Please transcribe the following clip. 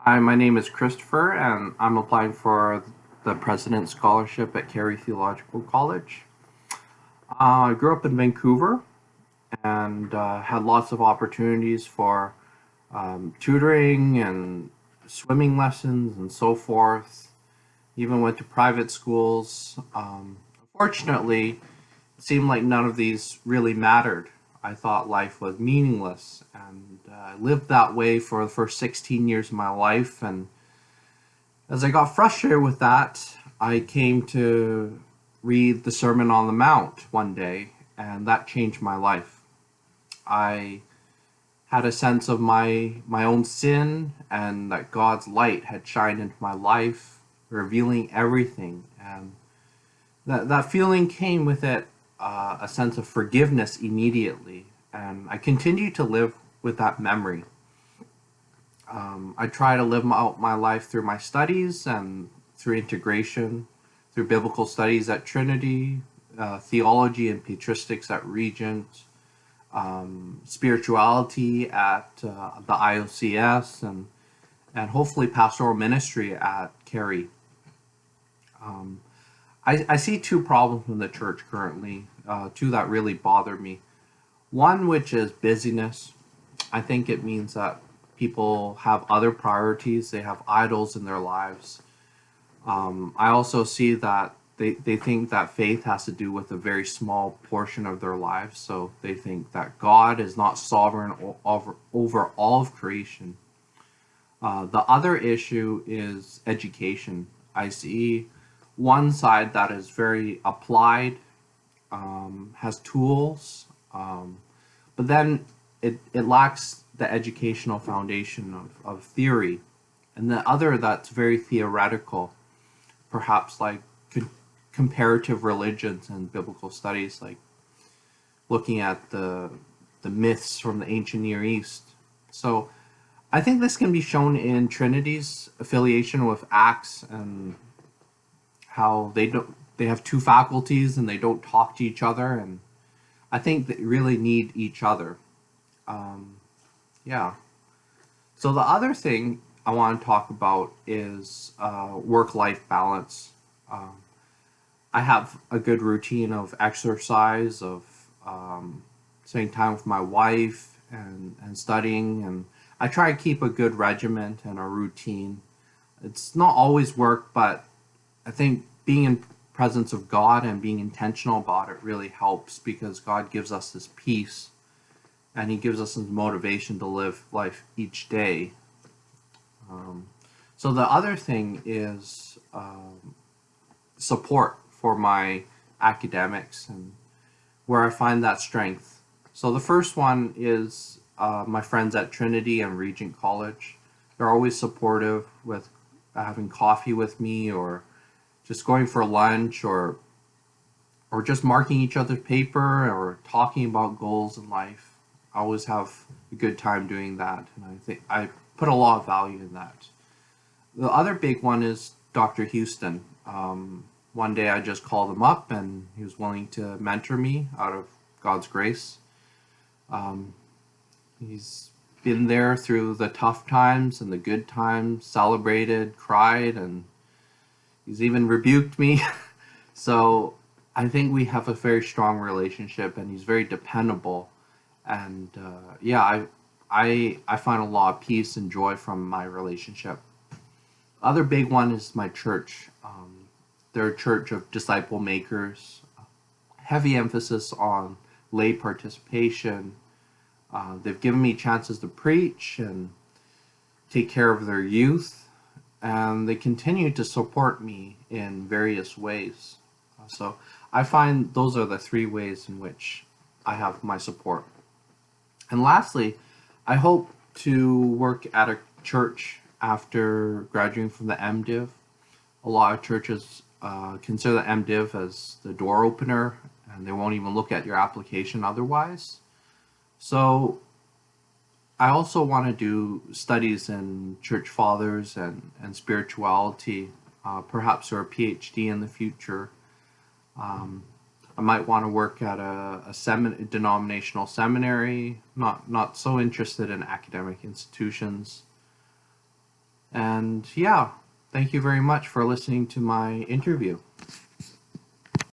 Hi, my name is Christopher, and I'm applying for the President's Scholarship at Carey Theological College. I grew up in Vancouver and had lots of opportunities for tutoring and swimming lessons and so forth. Even went to private schools. Unfortunately, it seemed like none of these really mattered. I thought life was meaningless, and I lived that way for the first 16 years of my life. And as I got frustrated with that, I came to read the Sermon on the Mount one day, and that changed my life. I had a sense of my own sin and that God's light had shined into my life, revealing everything. And that feeling came with it a sense of forgiveness immediately. And I continue to live with that memory. I try to live out my life through my studies and through integration, through biblical studies at Trinity, theology and patristics at Regent, spirituality at the IOCS, and hopefully pastoral ministry at Carey. I see two problems in the church currently, two that really bother me. One, which is busyness. I think it means that people have other priorities, they have idols in their lives. I also see that they think that faith has to do with a very small portion of their lives. So they think that God is not sovereign over all of creation. The other issue is education. I see one side that is very applied, has tools, but then it lacks the educational foundation of theory. And the other that's very theoretical, perhaps like comparative religions and biblical studies, like looking at the myths from the ancient Near East. So I think this can be shown in Trinity's affiliation with Acts and how they have two faculties and they don't talk to each other, and I think they really need each other. Yeah. So the other thing I want to talk about is work-life balance. Um, I have a good routine of exercise, of spending time with my wife and studying, and I try to keep a good regiment and a routine. It's not always work, but I think being in presence of God and being intentional about it really helps because God gives us this peace and he gives us this motivation to live life each day. Um, so the other thing is support for my academics and where I find that strength. So the first one is my friends at Trinity and Regent College. They're always supportive with having coffee with me or just going for lunch or just marking each other's paper or talking about goals in life. I always have a good time doing that, and I think I put a lot of value in that. The other big one is Dr. Houston. One day I just called him up, and he was willing to mentor me out of God's grace. Um, he's been there through the tough times and the good times, celebrated, cried, and he's even rebuked me. So I think we have a very strong relationship, and he's very dependable. And yeah, I find a lot of peace and joy from my relationship. Other big one is my church. They're a church of disciple makers, heavy emphasis on lay participation. They've given me chances to preach and take care of their youth, and they continue to support me in various ways. So I find those are the three ways in which I have my support. And lastly, I hope to work at a church after graduating from the MDiv. A lot of churches consider the MDiv as the door opener, and they won't even look at your application otherwise. So I also want to do studies in church fathers and spirituality, perhaps or a PhD in the future. Um, I might want to work at a denominational seminary, not so interested in academic institutions. And yeah, thank you very much for listening to my interview.